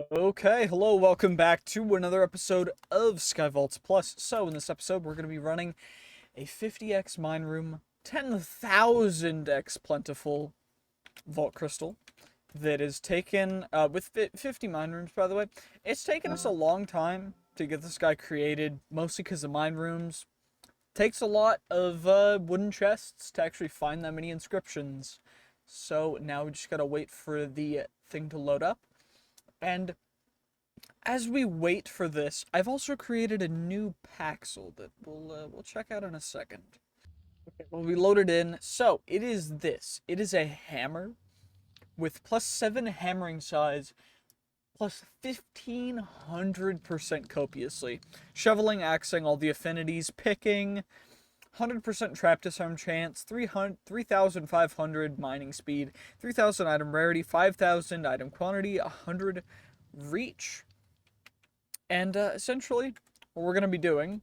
Okay, hello, welcome back to another episode of Skyvaults Plus. So, in this episode, we're going to be running a 50x mine room, 10,000x plentiful vault crystal that is taken, with 50 mine rooms, by the way. It's taken us a long time to get this guy created, mostly because the mine rooms takes a lot of wooden chests to actually find that many inscriptions. So, now we just gotta wait for the thing to load up. And as we wait for this, I've also created a new paxel that we'll check out in a second. Okay, well, we loaded in. So it is this. It is a hammer with +7 hammering size, plus 1500% copiously. Shoveling, axing, all the affinities, picking, 100% trap disarm chance, 3,500 mining speed, 3,000 item rarity, 5,000 item quantity, 100 reach. And essentially, what we're going to be doing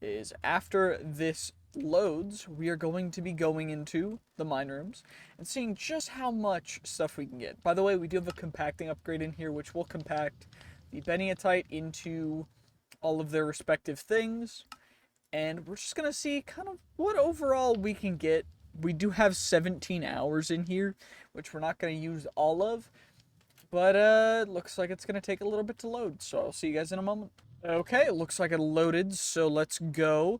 is after this loads, we are going to be going into the mine rooms and seeing just how much stuff we can get. By the way, we do have a compacting upgrade in here, which will compact the beniatite into all of their respective things. And we're just going to see kind of what overall we can get. We do have 17 hours in here, which we're not going to use all of. But looks like it's going to take a little bit to load, so I'll see you guys in a moment. Okay, it looks like it loaded, so let's go.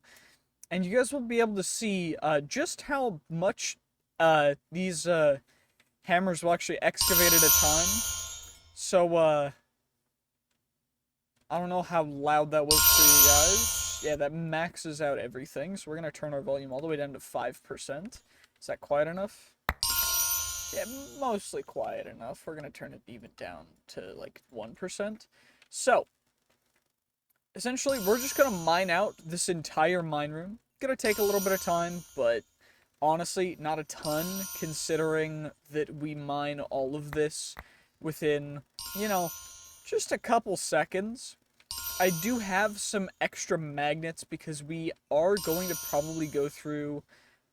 And you guys will be able to see just how much these hammers will actually excavate at a time. So, I don't know how loud that was for you guys. Yeah, that maxes out everything, so we're going to turn our volume all the way down to 5%. Is that quiet enough? Yeah, mostly quiet enough. We're going to turn it even down to like 1%. So, essentially, we're just going to mine out this entire mine room. Going to take a little bit of time, but honestly, not a ton, considering that we mine all of this within, just a couple seconds. I do have some extra magnets because we are going to probably go through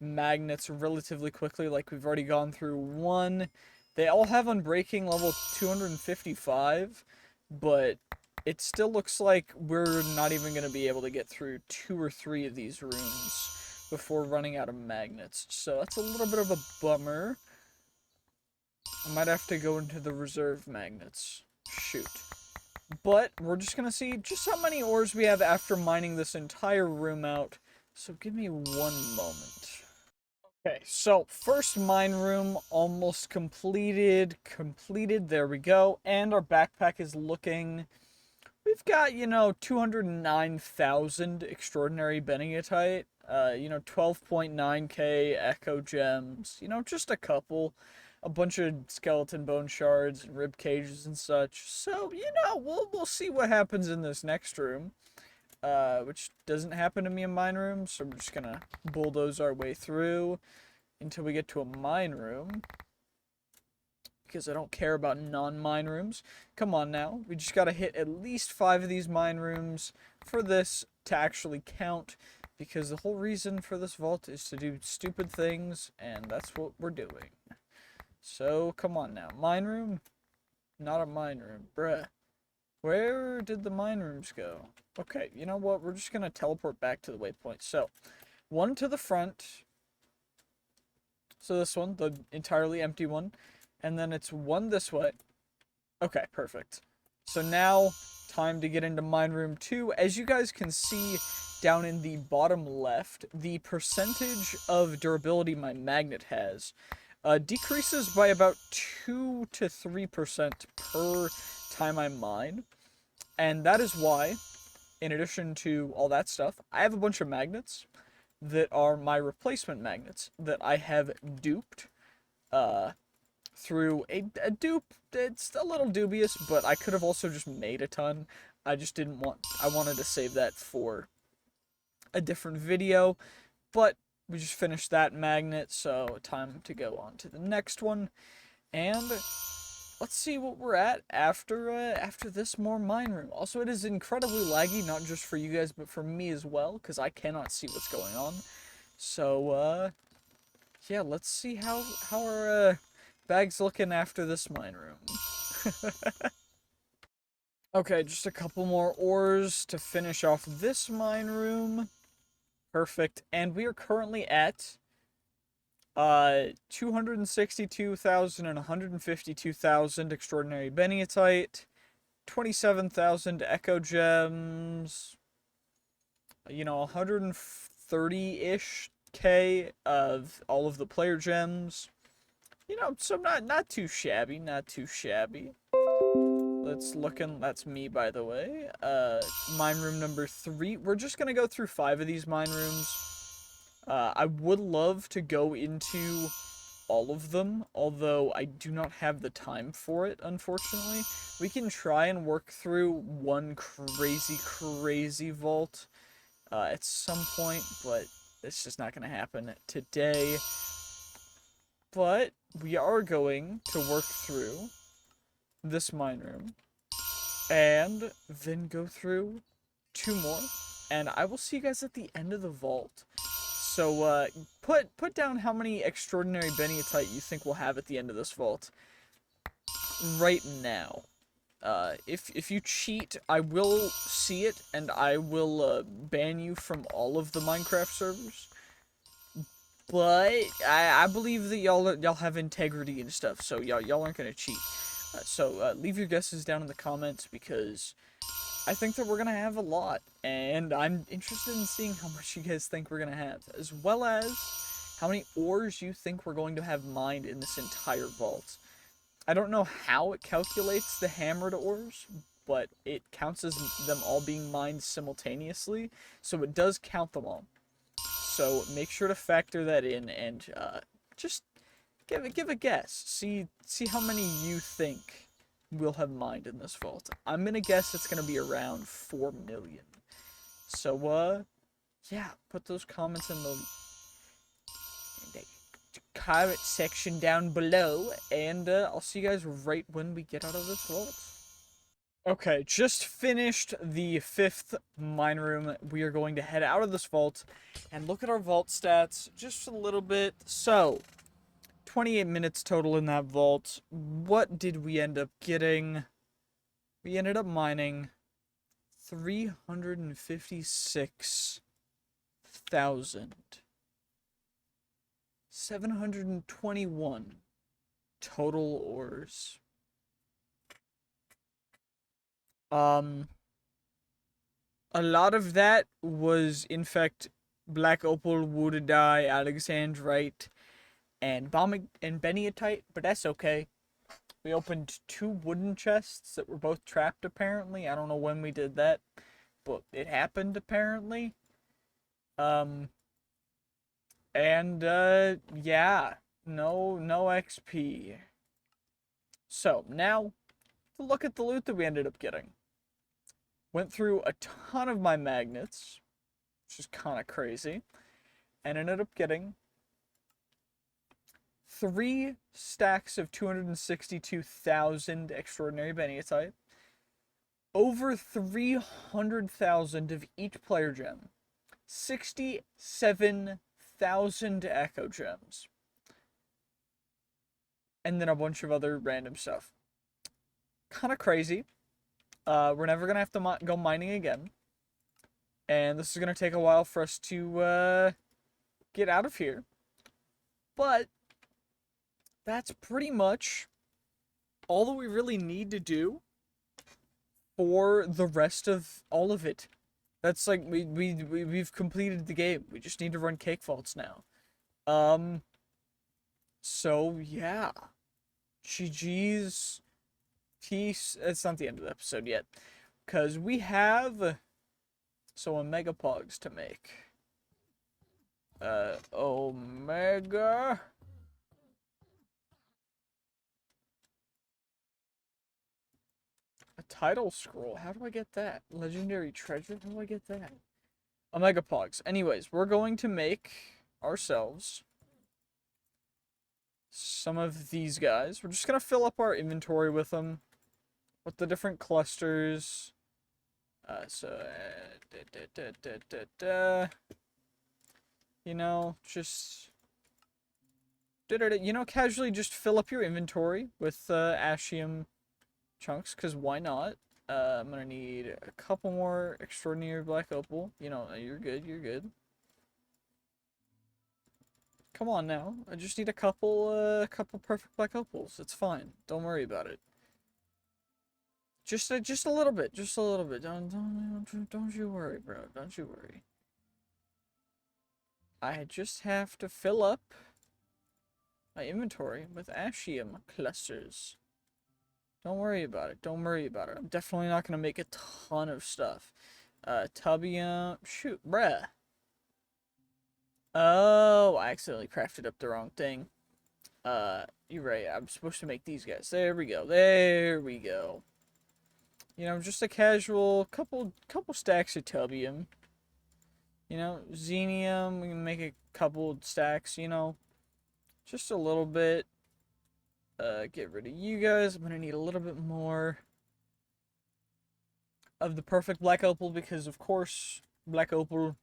magnets relatively quickly, like we've already gone through one. They all have unbreaking level 255, but it still looks like we're not even going to be able to get through 2 or 3 of these rooms before running out of magnets. So that's a little bit of a bummer. I might have to go into the reserve magnets. Shoot. But we're just going to see just how many ores we have after mining this entire room out. So give me one moment. Okay, so first mine room almost completed. There we go. And our backpack is looking... We've got, 209,000 extraordinary beniatite. 12.9k echo gems. Just a couple. A bunch of skeleton bone shards and rib cages and such. So, we'll see what happens in this next room. Which doesn't happen to me in mine rooms, so we're just gonna bulldoze our way through until we get to a mine room. Because I don't care about non-mine rooms. Come on now, we just gotta hit at least 5 of these mine rooms for this to actually count. Because the whole reason for this vault is to do stupid things, and that's what we're doing. So, come on now. Mine room? Not a mine room. Bruh. Where did the mine rooms go? Okay, you know what? We're just going to teleport back to the waypoint. So, one to the front. So this one, the entirely empty one. And then it's one this way. Okay, perfect. So now, time to get into mine room 2. As you guys can see down in the bottom left, the percentage of durability my magnet has decreases by about 2 to 3% per time I mine. And that is why, in addition to all that stuff, I have a bunch of magnets that are my replacement magnets that I have duped through a dupe. It's a little dubious, but I could have also just made a ton. I just didn't want... I wanted to save that for a different video, but we just finished that magnet, so time to go on to the next one. And let's see what we're at after this more mine room. Also, it is incredibly laggy, not just for you guys, but for me as well, because I cannot see what's going on. So, yeah, let's see how our bag's looking after this mine room. Okay, just a couple more ores to finish off this mine room. Perfect. And we are currently at 262,000 and 152,000 extraordinary Beniatite, 27,000 echo gems, 130-ish K of all of the player gems. So not too shabby, not too shabby. Let's look in. That's me, by the way. Mine room number 3. We're just gonna go through 5 of these mine rooms. I would love to go into all of them, although I do not have the time for it, unfortunately. We can try and work through one crazy vault at some point, but it's just not gonna happen today. But we are going to work through this mine room and then go through 2 more, and I will see you guys at the end of the vault. So put down how many extraordinary Beniatite you think we'll have at the end of this vault right now. If you cheat, I will see it, and I will ban you from all of the Minecraft servers. But I believe that y'all have integrity and stuff, so y'all aren't gonna cheat. So leave your guesses down in the comments, because I think that we're gonna have a lot, and I'm interested in seeing how much you guys think we're gonna have, as well as how many ores you think we're going to have mined in this entire vault. I don't know how it calculates the hammered ores, but it counts as them all being mined simultaneously, so it does count them all. So make sure to factor that in, and just give a guess. See how many you think we'll have mined in this vault. I'm gonna guess it's gonna be around 4 million. So yeah, put those comments in the comment section down below, and I'll see you guys right when we get out of this vault. Okay, just finished the 5th mine room. We are going to head out of this vault and look at our vault stats just a little bit. So, 28 minutes total in that vault. What did we end up getting? We ended up mining 356,721 total ores. A lot of that was, in fact, black opal, wood dye, alexandrite, and Beniatite, but that's okay. We opened 2 wooden chests that were both trapped, apparently. I don't know when we did that, but it happened, apparently. Yeah, no XP. So, now, to look at the loot that we ended up getting. Went through a ton of my magnets, which is kind of crazy, and ended up getting 3 stacks of 262,000 extraordinary Beniatite, over 300,000 of each player gem, 67,000 echo gems, and then a bunch of other random stuff. Kind of crazy. We're never gonna have to go mining again, and this is gonna take a while for us to get out of here, but that's pretty much all that we really need to do for the rest of all of it. That's like, we've completed the game. We just need to run cake vaults now. So yeah. GG's. Peace. It's not the end of the episode yet, because we have some Omega Pogs to make. Omega. A title scroll. How do I get that? Legendary treasure? How do I get that? Omega Pogs. Anyways, we're going to make ourselves some of these guys. We're just going to fill up our inventory with them, with the different clusters. Just casually just fill up your inventory with ashium chunks, because why not? I'm gonna need a couple more extraordinary black opal. You know, you're good, you're good. Come on now. I just need a couple perfect black opals. It's fine. Don't worry about it. Just a little bit. Just a little bit. Don't you worry, bro. Don't you worry. I just have to fill up my inventory with ashium clusters. Don't worry about it. Don't worry about it. I'm definitely not gonna make a ton of stuff. Tubium. Shoot, bruh. Oh, I accidentally crafted up the wrong thing. You're right. I'm supposed to make these guys. There we go. There we go. You know, just a casual couple stacks of tubium. You know, xenium. We can make a couple stacks. You know, just a little bit. Get rid of you guys. I'm gonna need a little bit more of the perfect black opal because, of course, black opal.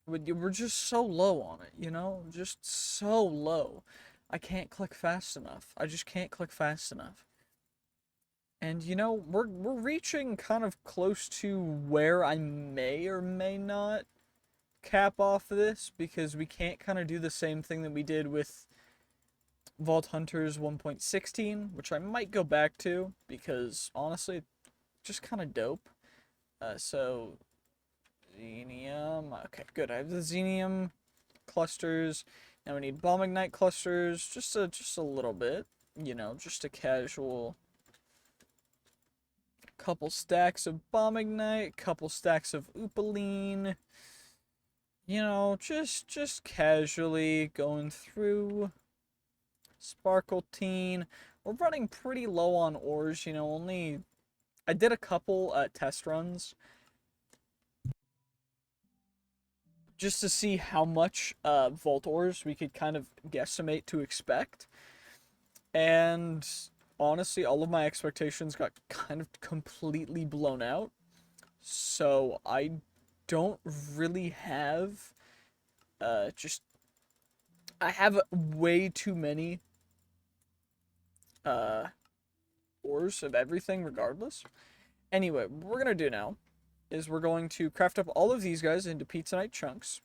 We're just so low on it, you know? Just so low. I can't click fast enough. I just can't click fast enough. And you know, we're reaching kind of close to where I may or may not cap off this because we can't kind of do the same thing that we did with Vault Hunters 1.16, which I might go back to because honestly, just kind of dope. So Xenium. Okay, good. I have the Xenium clusters. Now we need bomb ignite clusters. Just a little bit. You know, just a casual couple stacks of bomb ignite, couple stacks of opaline. You know, just casually going through. Sparkletine. We're running pretty low on ores, you know, only I did a couple test runs just to see how much vault ores we could kind of guesstimate to expect. And honestly, all of my expectations got kind of completely blown out. So I don't really have just I have way too many uh ores of everything regardless. Anyway, what we're gonna do now is we're going to craft up all of these guys into pizzanite chunks.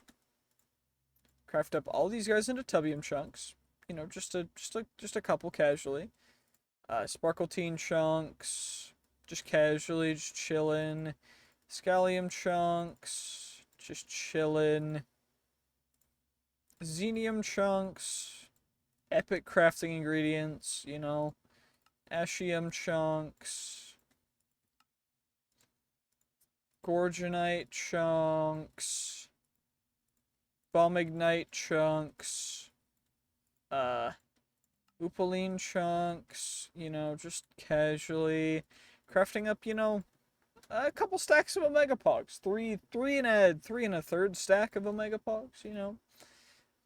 Craft up all these guys into tubium chunks. You know, just a couple casually. Sparkletine chunks, just casually, just chilling. Scallium chunks, just chilling. Xenium chunks, epic crafting ingredients, you know. Ashium chunks, Gorgonite chunks, Bomb Ignite chunks, Opaline chunks, you know, just casually crafting up, you know, a couple stacks of Omega Pogs. Three and a third stack of Omega Pogs, you know.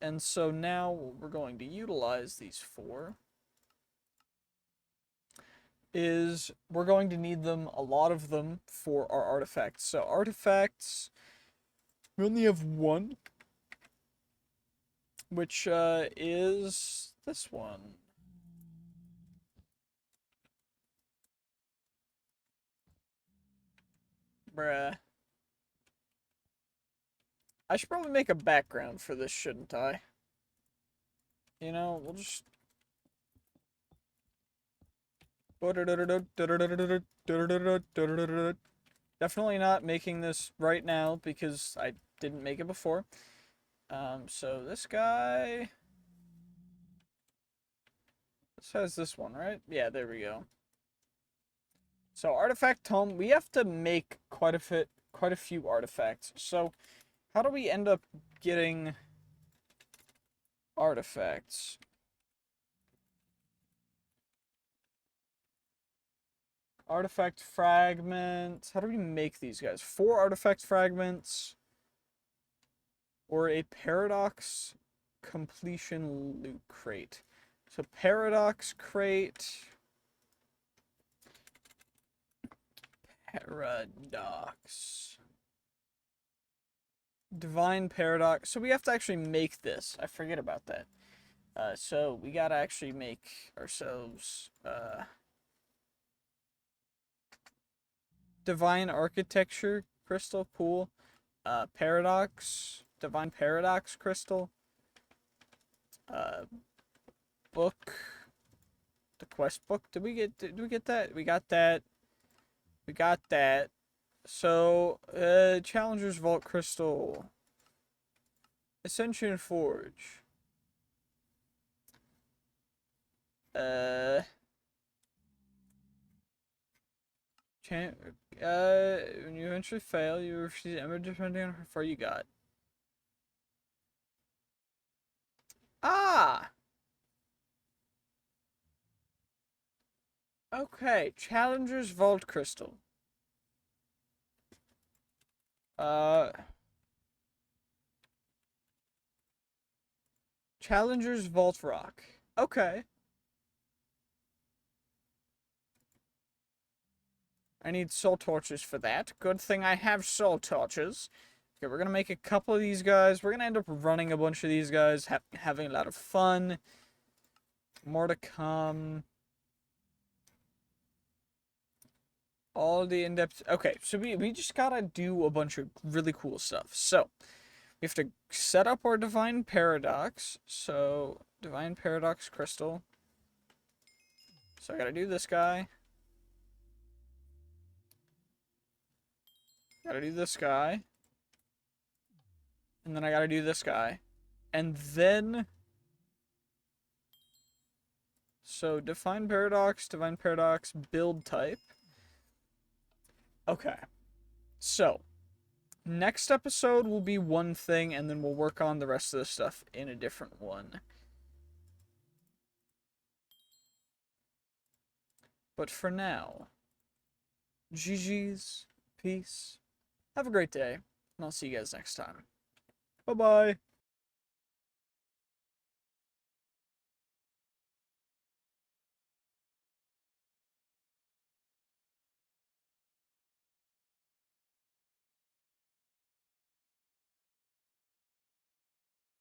And so now what we're going to utilize these for is we're going to need them, a lot of them, for our artifacts. So artifacts, we only have one, which is this one. Bruh. I should probably make a background for this, shouldn't I? You know, we'll just... Definitely not making this right now because I didn't make it before. So this guy... This has this one, right? Yeah, there we go. So artifact tome, we have to make quite a few artifacts. So how do we end up getting artifacts? Artifact fragments. How do we make these guys? 4 artifact fragments or a paradox completion loot crate. So paradox crate. Paradox. Divine paradox. So we have to actually make this. I forget about that. So we gotta actually make ourselves Divine Architecture Crystal, cool. Paradox, Divine Paradox Crystal. Book, the quest book. Did we get that? We got that. We got that. So, Challenger's Vault Crystal. Ascension Forge. When you eventually fail, you receive emerald depending on how far you got. Ah! Okay, Challenger's Vault Crystal. Challenger's Vault Rock. Okay. I need soul torches for that. Good thing I have soul torches. Okay, we're gonna make a couple of these guys. We're gonna end up running a bunch of these guys, having a lot of fun. More to come. All the in-depth... Okay, so we just gotta do a bunch of really cool stuff. So, we have to set up our Divine Paradox. So, Divine Paradox Crystal. So I gotta do this guy. Gotta do this guy. And then I gotta do this guy. And then... So, Divine Paradox, build type. Okay. So, next episode will be one thing, and then we'll work on the rest of the stuff in a different one. But for now, GG's, peace, have a great day, and I'll see you guys next time. Bye-bye.